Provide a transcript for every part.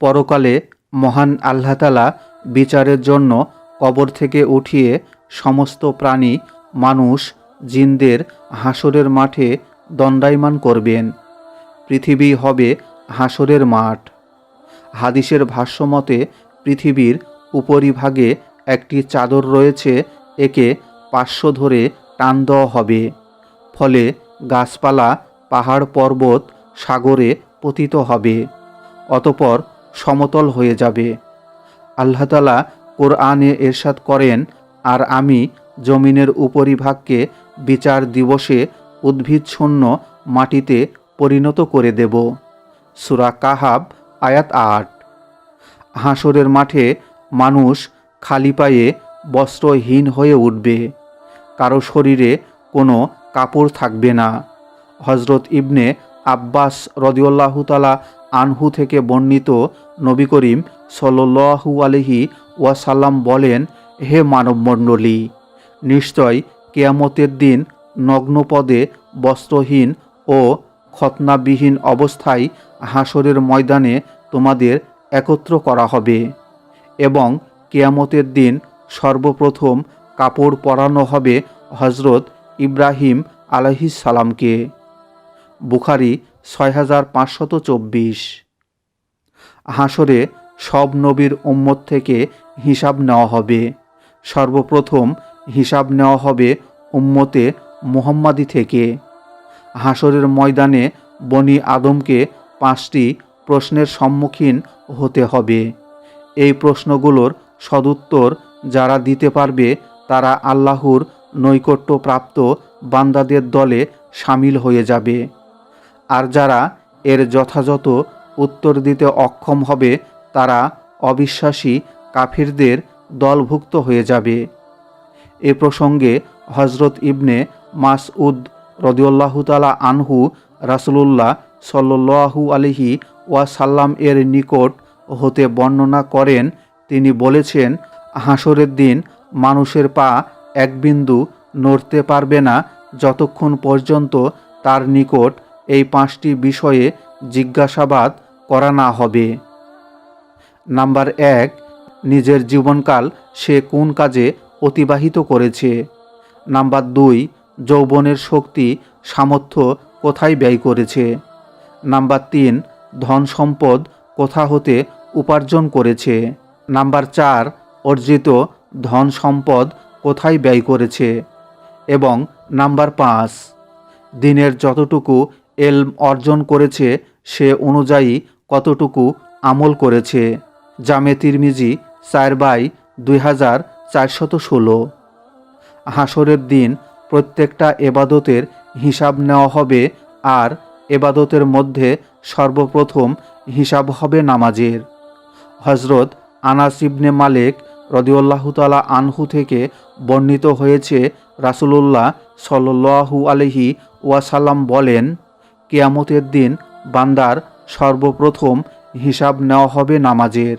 পরকালে মহান আল্লাহ তাআলা বিচারের জন্য কবর থেকে উঠিয়ে সমস্ত প্রাণী, মানুষ, জিনদের হাসরের মাঠে দণ্ডায়মান করবেন। পৃথিবী হবে হাসরের মাঠ। হাদিসের ভাষ্যমতে পৃথিবীর উপরিভাগে একটি চাদর রয়েছে, একে 500 ধরে টান দেওয়া হবে। ফলে গাছপালা, পাহাড় পর্বত সাগরে পতিত হবে, অতঃপর সমতল হয়ে যাবে। আল্লাহ তাআলা কোরআনে ইরশাদ করেন, আর আমি জমিনের উপরিভাগকে বিচার দিবসে উদ্ভিদশূন্য মাটিতে পরিণত করে দেব। সূরা কাহাব আয়াত 8। হাসরের মাঠে মানুষ খালি পায়ে বস্ত্রহীন হয়ে উঠবে। কারো শরীরে কোনো কাপড় থাকবে না। হযরত ইবনে আব্বাস রাদিয়াল্লাহু তাআলা আনহু থেকে বর্ণিত, নবী করিম সাল্লাল্লাহু আলাইহি ওয়াসাল্লাম বলেন, হে মানবমণ্ডলী, নিশ্চয় কিয়ামতের দিন নগ্নপদে বস্ত্রহীন ও খতনাবিহীন অবস্থায় হাসরের ময়দানে তোমাদের একত্র করা হবে এবং কিয়ামতের দিন সর্বপ্রথম কাপড় পরানো হবে হযরত ইব্রাহিম আলাইহিস সালামকে। বুখারী 6524। হাসরে সব নবীর উম্মত থেকে হিসাব নেওয়া হবে। সর্বপ্রথম হিসাব নেওয়া হবে উম্মতে মুহাম্মাদি থেকে। হাসরের ময়দানে বনি আদমকে 5টি প্রশ্নের সম্মুখীন হতে হবে। এই প্রশ্নগুলোর সদুত্তর যারা দিতে পারবে তারা আল্লাহর নৈকট্যপ্রাপ্ত বান্দাদের দলে শামিল হয়ে যাবে, আর যারা এর যথাযথ উত্তর দিতে অক্ষম হবে তারা অবিশ্বাসী কাফিরদের দলভুক্ত হয়ে যাবে। এ প্রসঙ্গে হযরত ইবনে মাসউদ রাদিয়াল্লাহু তাআলা আনহু রাসূলুল্লাহ সাল্লাল্লাহু আলাইহি ওয়াসাল্লাম এর নিকট হতে বর্ণনা করেন, তিনি বলেছেন, হাসরের দিন মানুষের পা এক বিন্দু নড়তে পারবে না যতক্ষণ পর্যন্ত তার নিকট এই 5টি বিষয়ে জিজ্ঞাসাবাদ করা না হবে। নাম্বার 1, নিজের জীবনকাল সে কোন কাজে অতিবাহিত করেছে। নাম্বার 2, যৌবনের শক্তি সামর্থ্য কোথায় ব্যয় করেছে। নাম্বার 3, ধন সম্পদ কোথা হতে উপার্জন করেছে। নাম্বার 4, অর্জিত ধন সম্পদ কোথায় ব্যয় করেছে। এবং নাম্বার 5, দিনের যতটুকু এলম অর্জন করেছে সে অনুযায়ী কতটুকু আমল করেছে। জামে তিরমিজি 4/2416। হাসরের দিন প্রত্যেকটা এবাদতের হিসাব নেওয়া হবে, আর এবাদতের মধ্যে সর্বপ্রথম হিসাব হবে নামাজের। হযরত আনাস ইবনে মালিক রাদিয়াল্লাহু তাআলা আনহু থেকে বর্ণিত হয়েছে, রাসূলুল্লাহ সাল্লাল্লাহু আলাইহি ওয়াসাল্লাম বলেন, কিয়ামতের দিন বান্দার সর্বপ্রথম হিসাব নেওয়া হবে নামাজের।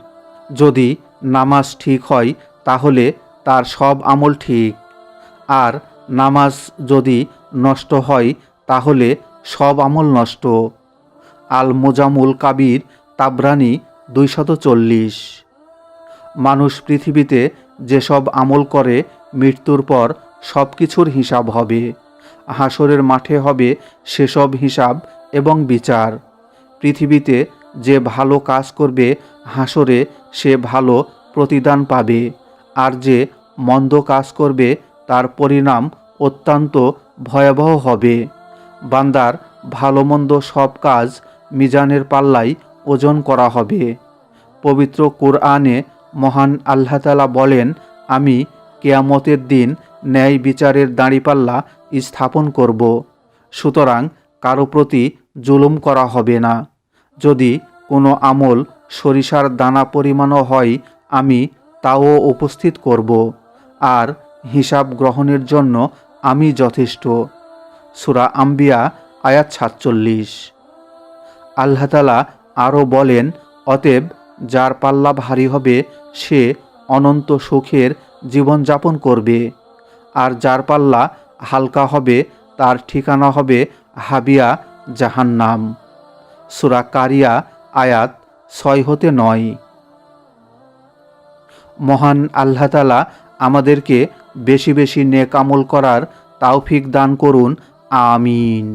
যদি নামাজ ঠিক হয় তাহলে তার সব আমল ঠিক, আর নামাজ যদি নষ্ট হয় তাহলে সব আমল নষ্ট। আল মুজামুল কাবির তাবরানী 240। মানুষ পৃথিবীতে যেসব আমল করে মৃত্যুর পর সব কিছুর হিসাব হবে। হাসরের মাঠে হবে সেসব হিসাব এবং বিচার। পৃথিবীতে যে ভালো কাজ করবে হাসরে সে ভালো প্রতিদান পাবে, আর যে মন্দ কাজ করবে তার পরিণাম অত্যন্ত ভয়াবহ হবে। বান্দার ভালো মন্দ সব কাজ মিজানের পাল্লায় ওজন করা হবে। পবিত্র কুরআনে মহান আল্লাহ তাআলা বলেন, আমি কিয়ামতের দিন ন্যায় বিচারের দাঁড়িপাল্লা স্থাপন করব, সুতরাং কারো প্রতি জুলুম করা হবে না। যদি কোনো আমল সরিষার দানা পরিমাণও হয় আমি তাও উপস্থিত করব, আর হিসাব গ্রহণের জন্য আমি যথেষ্ট। সূরা আম্বিয়া আয়াত 47। আল্লাহ তাআলা আরও বলেন, অতএব যার পাল্লা ভারী হবে সে অনন্ত সুখের জীবনযাপন করবে, আর যার পাল্লা হালকা হবে তার ঠিকানা হবে হাবিয়া জাহান্নাম। সূরা কারিয়া আয়াত 6 হতে নয়। মহান আল্লাহ তাআলা আমাদেরকে বেশি বেশি নেক আমল করার তৌফিক দান করুন। আমিন।